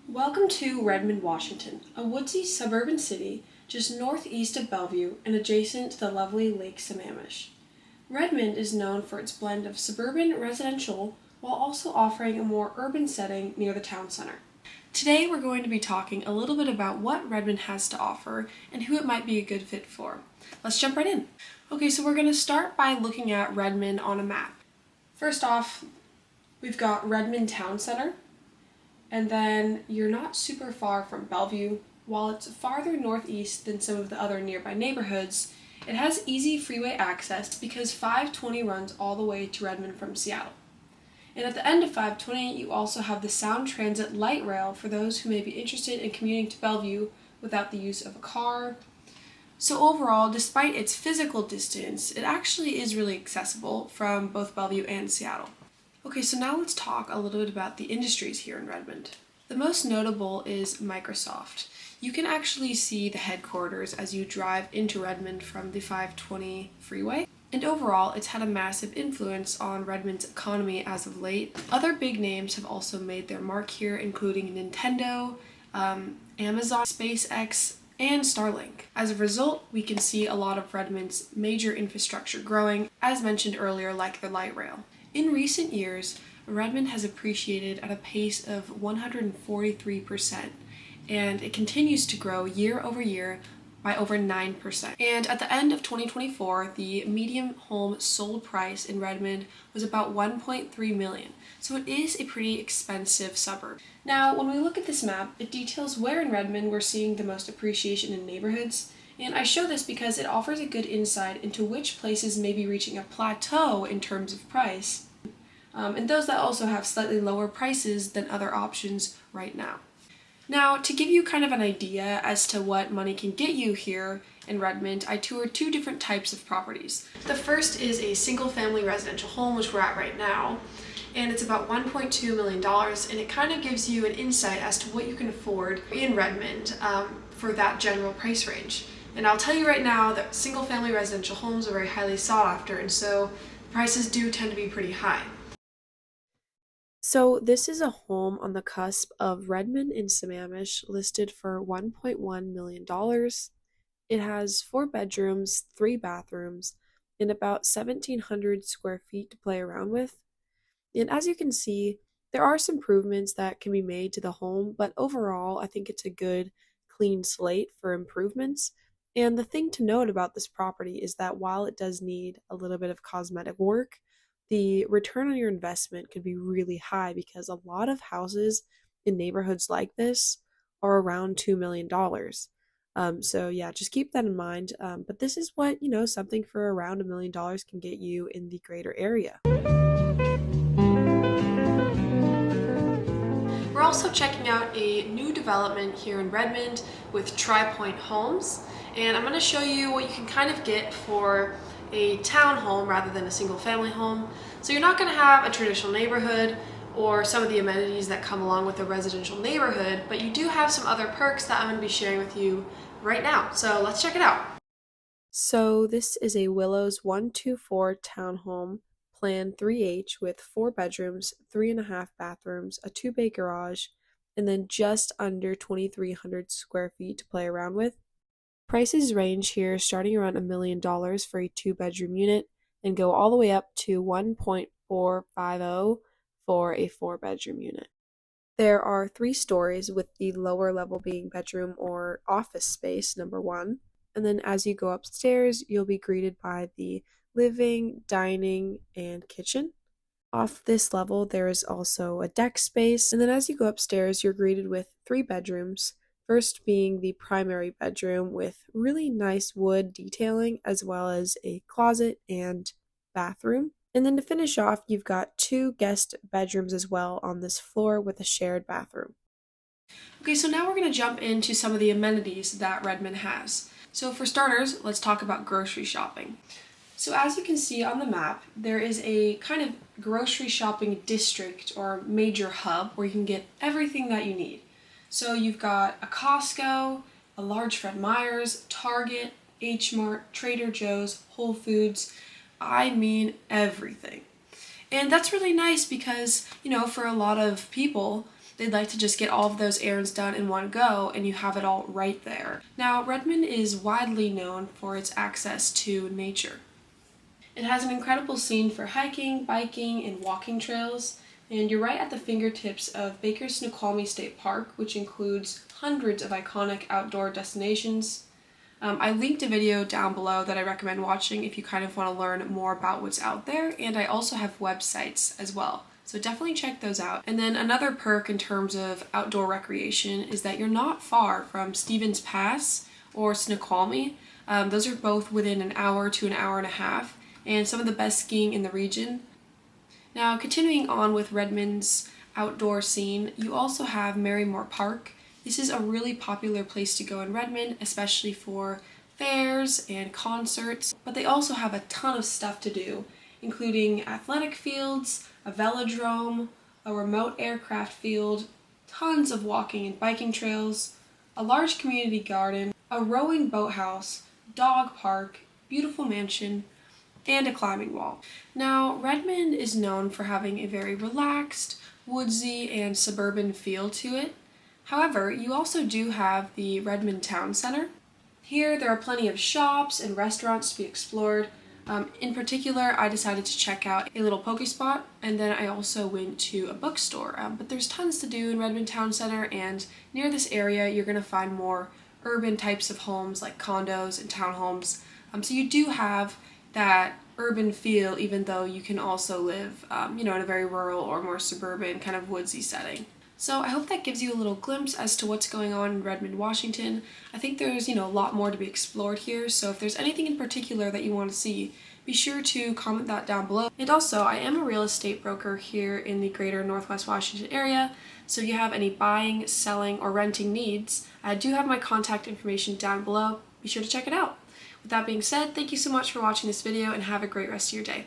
Welcome to Redmond, Washington, a woodsy suburban city just northeast of Bellevue and adjacent to the lovely Lake Sammamish. Redmond is known for its blend of suburban residential while also offering a more urban setting near the town center. Today we're going to be talking a little bit about what Redmond has to offer and who it might be a good fit for. Let's jump right in. Okay, so we're going to start by looking at Redmond on a map. First off, we've got Redmond Town Center. And then you're not super far from Bellevue. While it's farther northeast than some of the other nearby neighborhoods, it has easy freeway access because 520 runs all the way to Redmond from Seattle. And at the end of 520, you also have the Sound Transit light rail for those who may be interested in commuting to Bellevue without the use of a car. So overall, despite its physical distance, it actually is really accessible from both Bellevue and Seattle. Okay, so now let's talk a little bit about the industries here in Redmond. The most notable is Microsoft. You can actually see the headquarters as you drive into Redmond from the 520 freeway. And overall, it's had a massive influence on Redmond's economy as of late. Other big names have also made their mark here, including Nintendo, Amazon, SpaceX, and Starlink. As a result, we can see a lot of Redmond's major infrastructure growing, as mentioned earlier, like the light rail. In recent years, Redmond has appreciated at a pace of 143%, and it continues to grow year over year by over 9%. And at the end of 2024, the median home sold price in Redmond was about $1.3 million, so it is a pretty expensive suburb. Now, when we look at this map, it details where in Redmond we're seeing the most appreciation in neighborhoods. And I show this because it offers a good insight into which places may be reaching a plateau in terms of price, and those that also have slightly lower prices than other options right now. Now, to give you kind of an idea as to what money can get you here in Redmond, I toured two different types of properties. The first is a single-family residential home, which we're at right now, and it's about $1.2 million, and it kind of gives you an insight as to what you can afford in Redmond for that general price range. And I'll tell you right now that single-family residential homes are very highly sought after, and so prices do tend to be pretty high. So this is a home on the cusp of Redmond and Sammamish listed for $1.1 million. It has 4 bedrooms, 3 bathrooms, and about 1,700 square feet to play around with. And as you can see, there are some improvements that can be made to the home, but overall, I think it's a good, clean slate for improvements. And the thing to note about this property is that while it does need a little bit of cosmetic work, the return on your investment could be really high because a lot of houses in neighborhoods like this are around $2 million. So yeah, just keep that in mind. But this is what, something for around $1 million can get you in the greater area. We're also checking out a new development here in Redmond with Tri-Point Homes, and I'm going to show you what you can kind of get for a townhome rather than a single family home. So you're not going to have a traditional neighborhood or some of the amenities that come along with a residential neighborhood, but you do have some other perks that I'm going to be sharing with you right now. So let's check it out. So this is a Willows 124 townhome, Plan 3H, with 4 bedrooms, 3.5 bathrooms, a 2-bay garage, and then just under 2,300 square feet to play around with. Prices range here starting around $1 million for a 2-bedroom unit and go all the way up to $1.450 for a 4-bedroom unit. There are 3 stories, with the lower level being bedroom or office space, number 1. And then as you go upstairs, you'll be greeted by the living, dining, and kitchen. Off this level, there is also a deck space. And then as you go upstairs, you're greeted with 3 bedrooms. First being the primary bedroom with really nice wood detailing, as well as a closet and bathroom. And then to finish off, you've got 2 guest bedrooms as well on this floor with a shared bathroom. Okay, so now we're going to jump into some of the amenities that Redmond has. So for starters, let's talk about grocery shopping. So as you can see on the map, there is a kind of grocery shopping district or major hub where you can get everything that you need. So you've got a Costco, a large Fred Meyer's, Target, H Mart, Trader Joe's, Whole Foods. I mean everything. And that's really nice because, for a lot of people, they'd like to just get all of those errands done in one go and you have it all right there. Now, Redmond is widely known for its access to nature. It has an incredible scene for hiking, biking, and walking trails, and you're right at the fingertips of Baker-Snoqualmie State Park, which includes hundreds of iconic outdoor destinations. I linked a video down below that I recommend watching if you kind of want to learn more about what's out there, and I also have websites as well. So definitely check those out. And then another perk in terms of outdoor recreation is that you're not far from Stevens Pass or Snoqualmie. Those are both within an hour to an hour and a half, and some of the best skiing in the region. Now, continuing on with Redmond's outdoor scene, you also have Marymore Park. This is a really popular place to go in Redmond, especially for fairs and concerts, but they also have a ton of stuff to do, including athletic fields, a velodrome, a remote aircraft field, tons of walking and biking trails, a large community garden, a rowing boathouse, dog park, beautiful mansion, and a climbing wall. Now, Redmond is known for having a very relaxed, woodsy, and suburban feel to it. However, you also do have the Redmond Town Center. Here, there are plenty of shops and restaurants to be explored. In particular, I decided to check out a little poke spot, and then I also went to a bookstore. But there's tons to do in Redmond Town Center, and near this area, you're going to find more urban types of homes like condos and townhomes. So you do have that urban feel, even though you can also live, in a very rural or more suburban kind of woodsy setting. So I hope that gives you a little glimpse as to what's going on in Redmond, Washington. I think there's, a lot more to be explored here, so if there's anything in particular that you want to see, be sure to comment that down below. And also, I am a real estate broker here in the greater Northwest Washington area, so if you have any buying, selling, or renting needs, I do have my contact information down below. Be sure to check it out. With that being said, thank you so much for watching this video and have a great rest of your day.